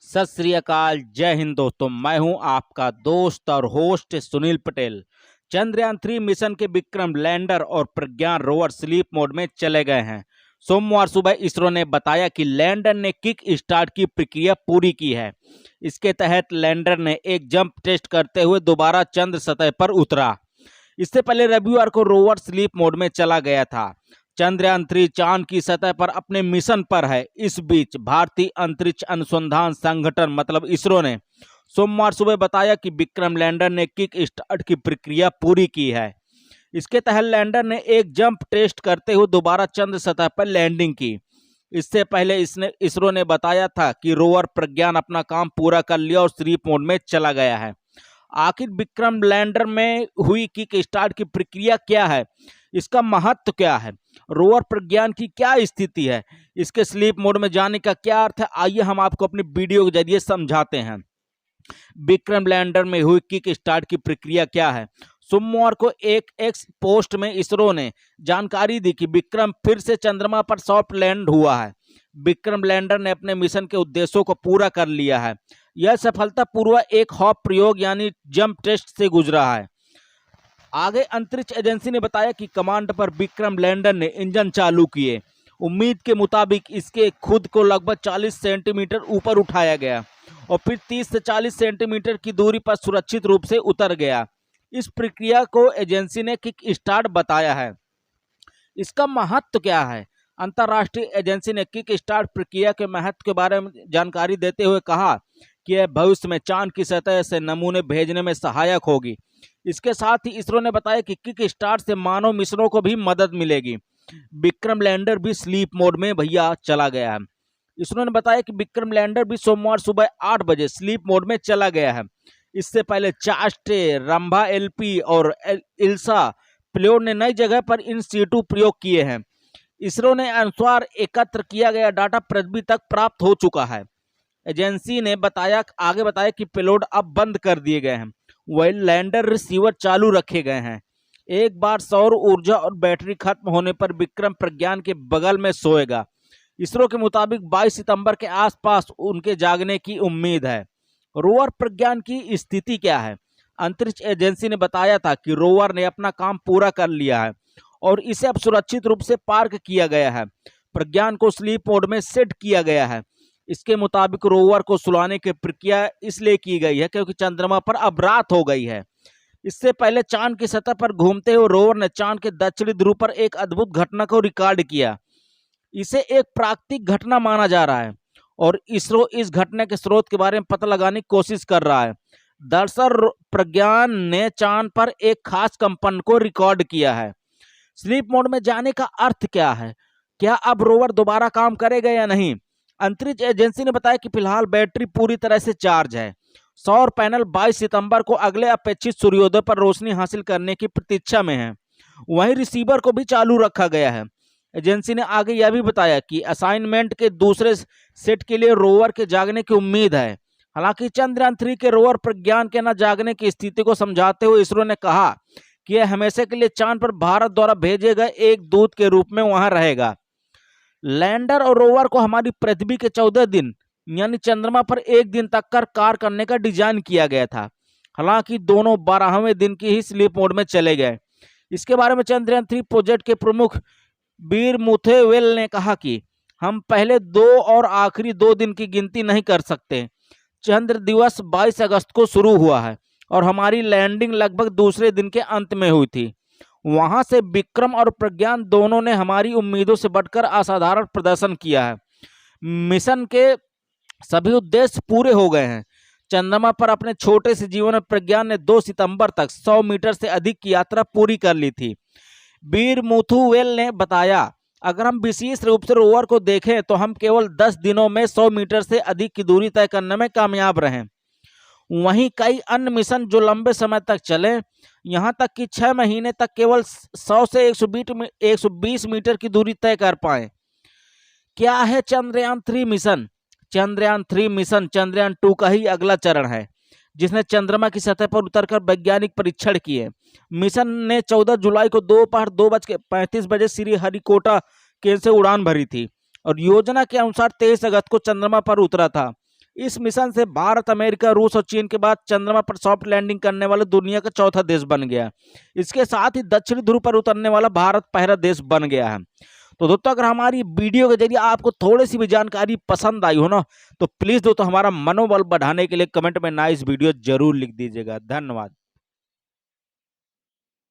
सत श्री अकाल, जय हिंद दोस्तों। मैं हूं आपका दोस्त और होस्ट सुनील पटेल। चंद्रयान 3 मिशन के विक्रम लैंडर और प्रज्ञान रोवर स्लीप मोड में चले गए हैं। सोमवार सुबह इसरो ने बताया कि लैंडर ने किक स्टार्ट की प्रक्रिया पूरी की है। इसके तहत लैंडर ने एक जंप टेस्ट करते हुए दोबारा चंद्र सतह पर उतरा। इससे पहले रविवार को रोवर स्लीप मोड में चला गया था। चंद्रयान 3 चांद की सतह पर अपने मिशन पर है। इस बीच भारतीय अंतरिक्ष अनुसंधान संगठन मतलब इसरो ने सोमवार सुबह बताया कि विक्रम लैंडर ने किक स्टार्ट की प्रक्रिया पूरी की है। इसके तहत लैंडर ने एक जंप टेस्ट करते हुए दोबारा चंद्र सतह पर लैंडिंग की। इससे पहले इसरो ने बताया था कि रोवर प्रज्ञान अपना काम पूरा कर लिया और स्लीप मोड में चला गया है। आखिर विक्रम लैंडर में हुई किक स्टार्ट की प्रक्रिया क्या है, इसका महत्व क्या है, रोवर प्रज्ञान की क्या स्थिति है, इसके स्लीप मोड में जाने का क्या अर्थ है, आइए हम आपको अपनी वीडियो के जरिए समझाते हैं। विक्रम लैंडर में हुई किक स्टार्ट की प्रक्रिया क्या है। सोमवार को एक एक्स पोस्ट में इसरो ने जानकारी दी कि विक्रम फिर से चंद्रमा पर सॉफ्ट लैंड हुआ है। विक्रम लैंडर ने अपने मिशन के उद्देश्यों को पूरा कर लिया है। यह सफलतापूर्वक एक हॉप प्रयोग यानी जंप टेस्ट से गुजरा है। आगे अंतरिक्ष एजेंसी ने बताया कि कमांड पर विक्रम लैंडर ने इंजन चालू किए। उम्मीद के मुताबिक इसके खुद को लगभग 40 सेंटीमीटर ऊपर उठाया गया और फिर 30 से 40 सेंटीमीटर की दूरी पर सुरक्षित रूप से उतर गया। इस प्रक्रिया को एजेंसी ने किक स्टार्ट बताया है। इसका महत्व क्या है। अंतर्राष्ट्रीय एजेंसी ने किक स्टार्ट प्रक्रिया के महत्व के बारे में जानकारी देते हुए कहा कि यह भविष्य में चांद की सतह से नमूने भेजने में सहायक होगी। इसके साथ ही इसरो ने बताया कि किक स्टार्ट से मानव मिशनों को भी मदद मिलेगी। विक्रम लैंडर भी स्लीप मोड में भैया चला गया है। इसरो ने बताया कि विक्रम लैंडर भी सोमवार सुबह 8 बजे स्लीप मोड में चला गया है। इससे पहले चास्टे, रंभा एलपी और इल्सा प्लेड ने नई जगह पर इन सीटू प्रयोग किए हैं। इसरो ने अनुसार एकत्र किया गया डाटा पृथ्वी तक प्राप्त हो चुका है। एजेंसी ने आगे बताया कि पेलोड अब बंद कर दिए गए हैं, वही लैंडर रिसीवर चालू रखे गए हैं। एक बार सौर ऊर्जा और बैटरी खत्म होने पर विक्रम प्रज्ञान के बगल में सोएगा। इसरो के मुताबिक 22 सितंबर के आसपास उनके जागने की उम्मीद है। रोवर प्रज्ञान की स्थिति क्या है। अंतरिक्ष एजेंसी ने बताया था कि रोवर ने अपना काम पूरा कर लिया है और इसे अब सुरक्षित रूप से पार्क किया गया है। प्रज्ञान को स्लीप मोड में सेट किया गया है। इसके मुताबिक रोवर को सुलाने की प्रक्रिया इसलिए की गई है क्योंकि चंद्रमा पर अब रात हो गई है। इससे पहले चांद की सतह पर घूमते हुए रोवर ने चांद के दक्षिणी ध्रुव पर एक अद्भुत घटना को रिकॉर्ड किया। इसे एक प्राकृतिक घटना माना जा रहा है और इसरो इस घटना के स्रोत के बारे में पता लगाने की कोशिश कर रहा है। दरअसल प्रज्ञान ने चांद पर एक खास कंपन को रिकॉर्ड किया है। स्लीप मोड में जाने का अर्थ क्या है, क्या अब रोवर दोबारा काम करेगा या नहीं। अंतरिक्ष एजेंसी ने बताया कि फिलहाल बैटरी पूरी तरह से चार्ज है। सौर पैनल 22 सितंबर को अगले अपेक्षित सूर्योदय पर रोशनी हासिल करने की प्रतीक्षा में है। वहीं रिसीवर को भी चालू रखा गया है। एजेंसी ने आगे यह भी बताया कि असाइनमेंट के दूसरे सेट के लिए रोवर के जागने की उम्मीद है। हालांकि चंद्रयान 3 के रोवर प्रज्ञान के न जागने की स्थिति को समझाते हुए इसरो ने कहा कि यह हमेशा के लिए चांद पर भारत द्वारा भेजे गए एक दूत के रूप में वहां रहेगा। लैंडर और रोवर को हमारी पृथ्वी के 14 दिन यानी चंद्रमा पर एक दिन तक कार्य करने का डिजाइन किया गया था। हालांकि दोनों 12वें दिन की ही स्लीप मोड में चले गए। इसके बारे में चंद्रयान 3 प्रोजेक्ट के प्रमुख बीर मुथेवेल ने कहा कि हम पहले 2 और आखिरी 2 दिन की गिनती नहीं कर सकते। चंद्र दिवस 22 अगस्त को शुरू हुआ है और हमारी लैंडिंग लगभग दूसरे दिन के अंत में हुई थी। वहां से विक्रम और प्रज्ञान दोनों ने हमारी उम्मीदों से बढ़कर असाधारण प्रदर्शन किया है। मिशन के सभी उद्देश्य पूरे हो गए हैं। चंद्रमा पर अपने छोटे से जीवन में प्रज्ञान ने 2 सितंबर तक 100 मीटर से अधिक की यात्रा पूरी कर ली थी। बीर मुथुवेल ने बताया, अगर हम विशेष रूप से रोवर को देखें तो हम केवल 10 दिनों में 100 मीटर से अधिक की दूरी तय करने में कामयाब रहे। वहीं कई अन्य मिशन जो लंबे समय तक चले, यहां तक कि 6 महीने तक केवल 100 से 120 मीटर की दूरी तय कर पाए। क्या है चंद्रयान 3 मिशन। चंद्रयान 3 मिशन चंद्रयान 2 का ही अगला चरण है, जिसने चंद्रमा की सतह पर उतरकर वैज्ञानिक परीक्षण किए। मिशन ने 14 जुलाई को दोपहर 2:35 बजे श्रीहरिकोटा केंद्र से उड़ान भरी थी और योजना के अनुसार 23 अगस्त को चंद्रमा पर उतरा था। इस मिशन से भारत, अमेरिका, रूस और चीन के बाद चंद्रमा पर सॉफ्ट लैंडिंग करने वाले दुनिया का चौथा देश बन गया। इसके साथ ही दक्षिणी ध्रुव पर उतरने वाला भारत पहला देश बन गया है। तो दोस्तों, अगर हमारी वीडियो के जरिए आपको थोड़ी सी भी जानकारी पसंद आई हो ना, तो प्लीज दोस्तों हमारा मनोबल बढ़ाने के लिए कमेंट में नाइस वीडियो जरूर लिख दीजिएगा। धन्यवाद।